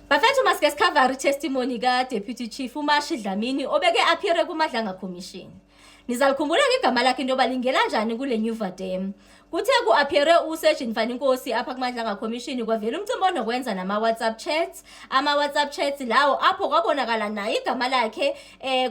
Bafethu masike sicover testimony ka Deputy Chief uMashi Dlamini obeke appear kuMadlanga Commission. Nizalikhumbula ngegama lakhe into balingela kanjani kule New Vadem. Kuthe ku-appeare uSearch Mfaninkosi apha kuMadlanga Commission kwavela umcimbi onokwenza nama-WhatsApp chats. Ama-WhatsApp chats lawo apho kwabonakala naye igama lakhe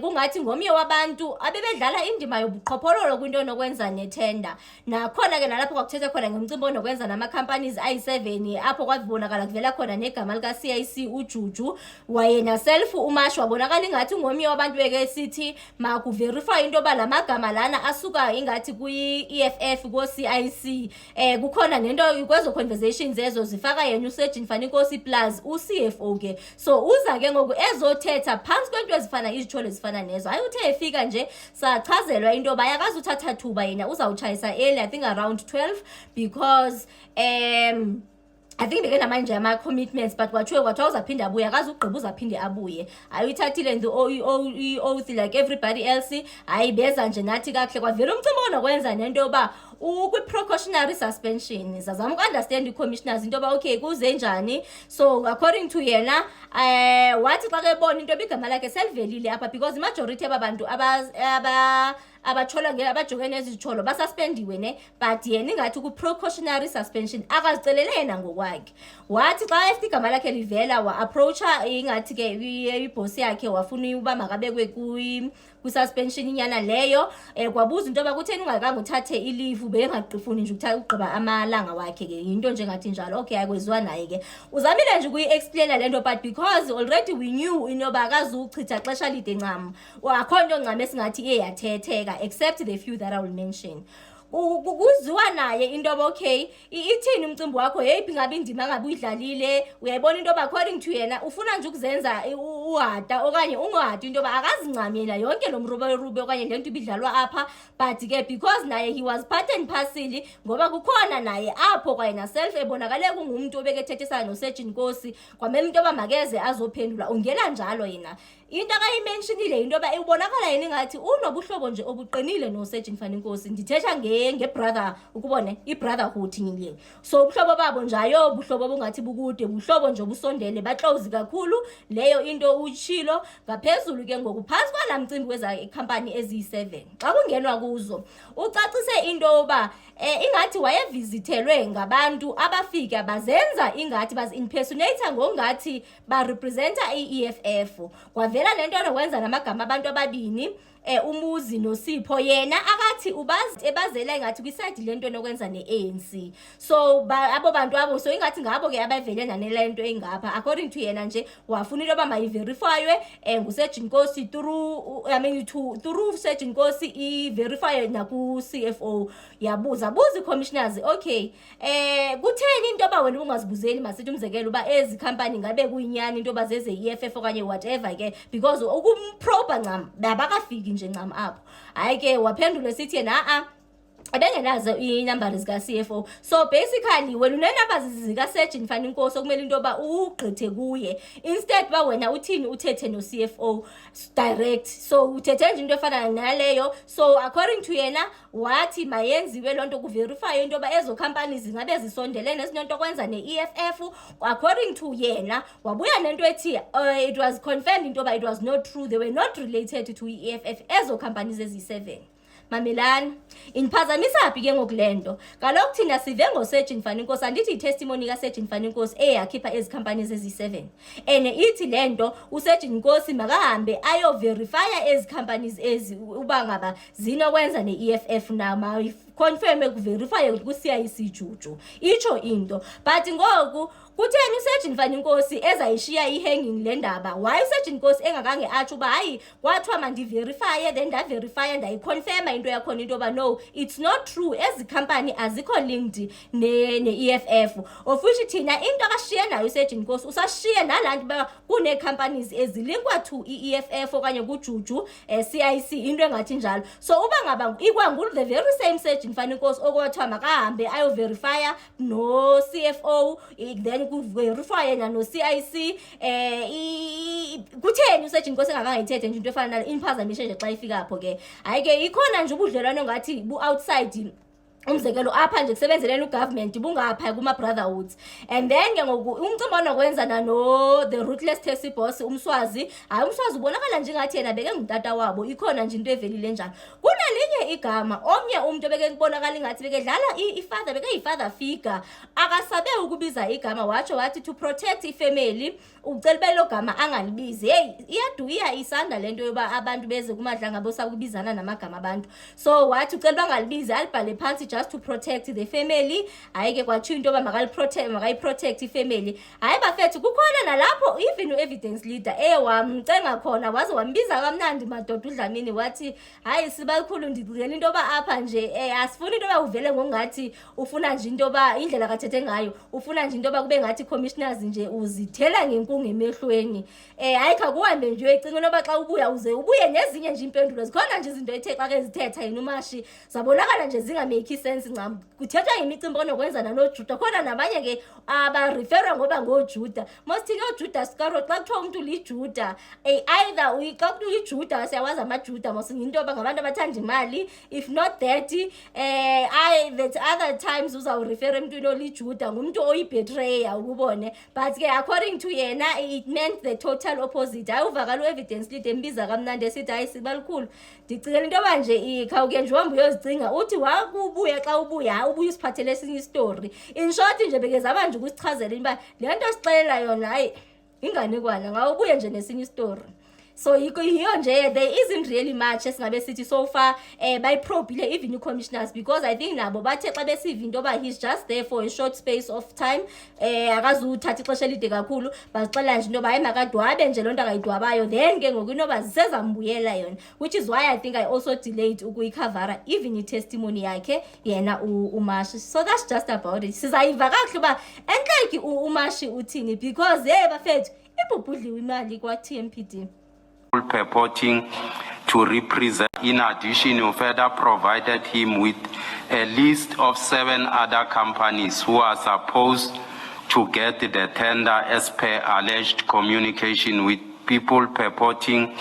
kungathi ngomnye wabantu abebedlala indima yobuqhophololo kwinto onokwenza nethenda. Nakhona ke nalapho kwakuthethe khona ngomcimbi onokwenza nama-companies ayi-7 apho kwabonakala kuvela khona negama lika-CIC uJuju wayena self uMashi wabonakala ingathi ngomnye wabantu beke sithi makuverify into yoba la magama lana asuka ingathi kwi-EFF ko-CIC kukhona nento kwezo conversations ezo zifaka yena uSearch Mfaninkosi plus uCFO ke so uza ke ngoku ezothetha phansi kwento ezifana izithole ezifana nezo hayi uthe efika nje sachazelwa into yoba yakazi uthatha thuba yena uzawutshayisa early I think around 12 because I think beke namanje ama-commitments but kwathiwa uzaphinda abuye akazi ugqiba uzaphinde abuye ayithathile nje oath like everybody else ayibeza nje nathi kahle kwavela umcimbi onokwenza nento yoba kwi-precautionary suspension zazama uku-understand i-commissioners into yoba okay kuze njani so according to yena wathi xa kebona into yoba igama lakhe selivelile apha because imajority yabantu abajokene nezitsholo basuspendiwe ne but yena ingathi ku-precautionary suspension akazicelele yena ngokwakhe wathi xa efika igama lakhe livela wa-approacha ingathi ke ibhosi yakhe wafuna uba makabekwe kwi-suspension inyana leyo kwabuza into yoba kutheni ungakanga uthathe ilive ubengaqifuni nje ugqiba amalanga wakhe ke yinto njengathi njalo okay akweziwa naye ke uzamile nje ukuyi-explaina le nto but because already we knew into yoba akazuchitha xesha lide ncam akho nto ncam esingathi iye yathetheka except the few that I will mention. Kuziwa naye into yoba okay ithini umcimbi wakho yeyiphi ngabe indima ngabe uyidlalile uyayibona into yoba according to yena ufuna nje ukuzenza uhada okanye ungahadi into yoba akazincami yena yonke lo mrube okanye le nto ibidlalwa apha but ke because naye he was part and parcel ngoba kukhona naye apho kwayena self ebonakale kungumuntu obekethethisana noSearch Nkosi kwamele into yoba makeze azophendula ungena njalo yena into akayimentionile into yoba ubonakala yena ingathi unobuhlobo nje obuqinile noSearch Mfaninkosi ndithetha ngebrother ukubone ibrotherhood ngile so ubuhlobo babo njayo ubuhlobo bungathi bukude ubuhlobo nje obusondele baclose kakhulu leyo into uchilo ngaphezulu ke ngokuphansi kwalamcimbi weza icompany eziyi7 xa kungenwa kuzo ucacise into yoba ingathi wayevizithelwe ngabantu abafika bazenza ingathi bazi-impersonator ngongathi barepresenta i-EFF kwavela lento nokwenza namagama abantu ababini Umuzi noSipho yena akathi ebazela ingathi kwiside lento nokwenza neANC so abo bantu abo so ingathi ngabo ke abavele nanelento engapha according to yena nje wafuna into yoba mayiverifywe nguSearch Nkosi through Search Nkosi i-verify naku CFO buza i-commissioners okay kutheni into yoba wena ungazibuzeli masithi umzekelo uba ezi company ngabe kuyinyani into yoba zeze EFF okanye whatever ke because ukumproba ncam babakafiki nje ncam apho hayi ke waphendula sithi yena abengenazo i-numbers zika-CFO so basically wena une-numbers zika-Search Mfaninkosi okumele into yoba ugqithe kuye instead ba wena uthini uthethe no-CFO direct so uthethe nje into efana naleyo so according to yena wathi mayenziwe loo nto kuverify into yoba ezo companies zingabe zisondele nezinto kwenza ne-EFF according to yena wabuya nento ethi it was confirmed into yoba it was not true they were not related to i-EFF ezo companies eziyi7 Mamelani inphazamisa phi ke ngokulento kaloku thina sive ngoSearch Mfaninkosi andithi i-testimony kaSearch Mfaninkosi eyakhipha ezi companies ezi7 ithi lento uSearch Nkosi makahambe ayo verify ezi companies ezi uba ngaba zinokwenza ne-EFF nama confirm ukuverify ku-CIC Juju icho into but ngoku kutheni uSearch Mfaninkosi ezayishiya ihanging le ndaba why uSearch Nkosi engakange atsho uba hayi kwathiwa mandiverifye then ndaverifya ndayiconfirma into yakhona into yoba no it's not true ezi company azikho linked ne-EFF ofuthi thina into akashiye nayo uSearch Nkosi usashiye nalantu ba kune-companies ezilinkwa to i-EFF okanye kuJuju CIC into engathi njalo so uba ngaba ikwangulo the very same Search Mfaninkosi okwathiwa makahambe ayoverifya no-CFO then kuverify yena no-CIC kutheni uSearch Nkosi engakangayithethe nje into efana nale imphazamishe nje xa ifika apho ke hayi ke ikhona nje ubudlelwano ngathi bu-outside umzekelo apha nje kusebenzeleni ugovernment bungapha kuma-brotherhoods. And then ke ngoku umcimbi onokwenzana the Ruthless Taxi Boss umswazi, hayi umswazi ubonakala njengathi yena beke ngutata wabo, ikhona nje into evelile njalo. Kunelinye igama omnye umuntu beke kubonakala ingathi beke dlala ifather, beke yi-father figure, akasabe ukubiza igama, wathi to protect ifamily ucela belo gama angalibizi. Hey, iyaduya isanda lento yoba abantu beze kumadlanga bosakubizana namagama abantu. So wathi ucela bangalibizi, alibhale phansi just to protect the family. Hayi ke kwathiwa into yoba makayiprotect ifamily. Hayi bafethu kukhona nalapho even u-evidence leader wamcenga khona waze wambiza kamnandi madoda uDlamini, wathi hayi sibakhulu ndicela into yoba apha nje asifuni into yoba uvele ngongathi ufuna nje into yoba indlela kathethe ngayo ufuna nje into yoba kube ngathi commissioners nje uzithela ngenkungu emehlweni. Hayi kha kuhambe nje uyoyicinga noba xa ubuya ubuye nezinye nje impendulo. Zikhona nje izinto ethe xa ke zithetha yena uMashi zabonakala nje zingamake sense ncam. Kuthethwa imicimbi onokwenzana noJuda, khona nabanye ke abarefera ngoba ngoJuda. Most ngoJuda Skaro xa kuthiwa umuntu liJuda, either xa kuthi uyiJuda siyawazi amaJuda mos into yoba ngabantu abathanda imali. If not that that other times uzawurefera emntwini oliJuda ngumuntu oyibetrayer ukubone. But ke according to yena it meant the total opposite. Hayi uvakala u-evidence lead embiza kamnandi esithi hayi sibalikhulu ndicela into yoba nje khawuke nje uhambe uyozicinga uthi wakubuya xa ubuya ubuye usiphathele esinye istory. In short nje bekezama nje ukusichazela uba le nto sixelela yona hayi inganekwana ngawubuye nje nesinye istory. So hiyo nje there isn't really much esingabe sithi so far bayiprobile even i-commissioners, because I think nabo bathe xa besiva into yoba he's just there for a short space of time, akazuthatha ixesha elide kakhulu, bazixelela nje into yoba hayi makadwabe nje loo nto akayidwabayo, then ke ngoku into yoba zisezambuyela yona, which is why I think I also delayed ukuyikhavara even i-testimony yakhe yena uMashi. So that's just about it. Sizayiva kakuhle uba entleki uMashi uthini, because bafethu ibhubhudliwe imali kwa-TMPD. Purporting to represent. In addition, you further provided him with a list of 7 other companies who are supposed to get the tender as per alleged communication with people purporting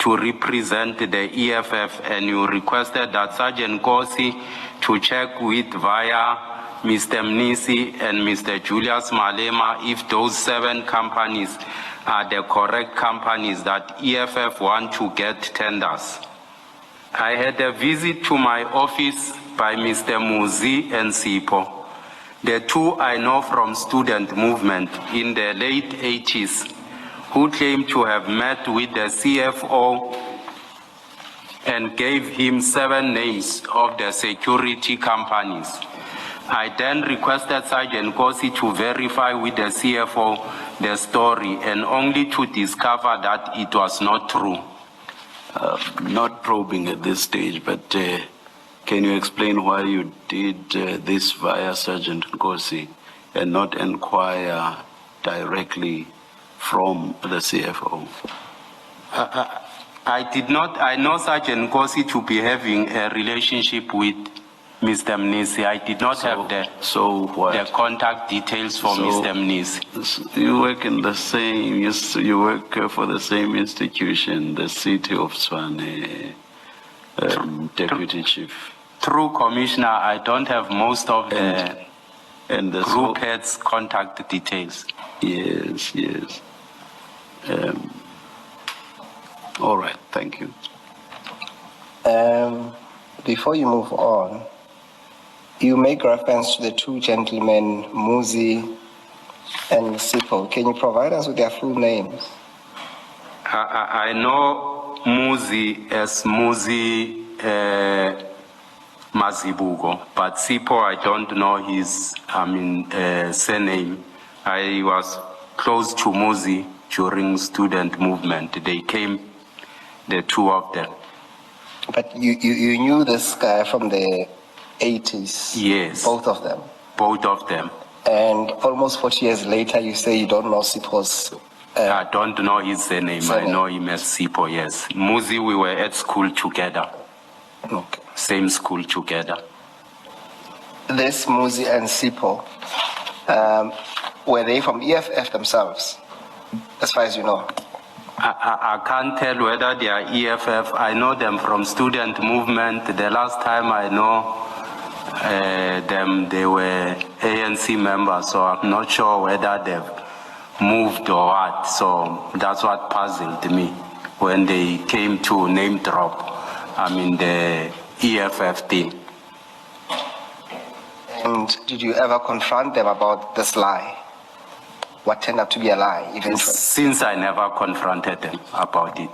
to represent the EFF, and you requested that Sergeant Nkosi to check with via Mr. Mnisi and Mr. Julius Malema if those 7 companies are the correct companies that EFF want to get tenders. I had a visit to my office by Mr. Muzi and Sipo. The two I know from student movement in the late 80s, who claimed to have met with the CFO and gave him 7 names of the security companies. I then requested Sergeant Nkosi to verify with the CFO the story, and only to discover that it was not true. Not probing at this stage, but can you explain why you did this via Sergeant Nkosi and not inquire directly from the CFO? I did not. I know Sergeant Nkosi to be having a relationship with Mr. Mnisi. I did not have the contact details for Mr. Mnisi. You work in the same, you work for the same institution, the City of Tshwane, Deputy Chief. Through Commissioner, I don't have most of the group heads' contact details. Yes. All right, thank you. Before you move on, you make reference to the 2 gentlemen, Muzi and Sipo. Can you provide us with their full names? I know Muzi as Muzi Mazibugo, but Sipo, I don't know his surname. I was close to Muzi during student movement. They came, the 2 of them. But you knew this guy from the 80s? Yes. Both of them? Both of them. And almost 40 years later, you say you don't know Sipo's... I don't know his name. I know him as Sipo, yes. Muzi, we were at school together. Okay. Same school together. This Muzi and Sipo, were they from EFF themselves, as far as you know? I can't tell whether they are EFF. I know them from student movement. The last time I know them, they were ANC members, so I'm not sure whether they've moved or what. So that's what puzzled me when they came to name drop, the EFF thing. And did you ever confront them about this lie? What turned out to be a lie eventually? Since I never confronted them about it.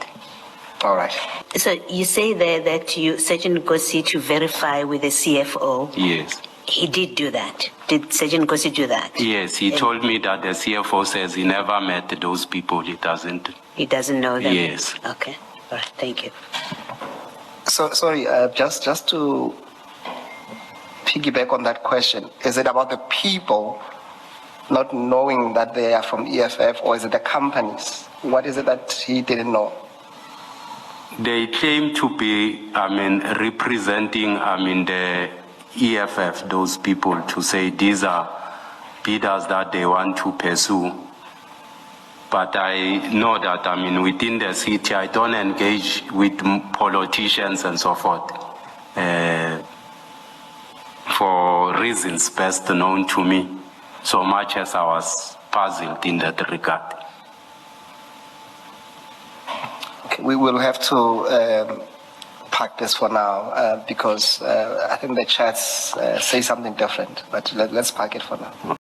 All right. So you say there that Sergeant Nkosi to verify with the CFO. Yes. He did do that. Did Sergeant Nkosi do that? Yes, he told me that the CFO says he never met those people. He doesn't know them? Yes. Okay. All right. Thank you. So, sorry, just to piggyback on that question, is it about the people not knowing that they are from EFF, or is it the companies? What is it that he didn't know? They claim to be, representing, the EFF, those people, to say these are bidders that they want to pursue. But I know that, within the city, I don't engage with politicians and so forth for reasons best known to me, so much as I was puzzled in that regard. Okay, we will have to park this for now because I think the chats say something different, but let's park it for now.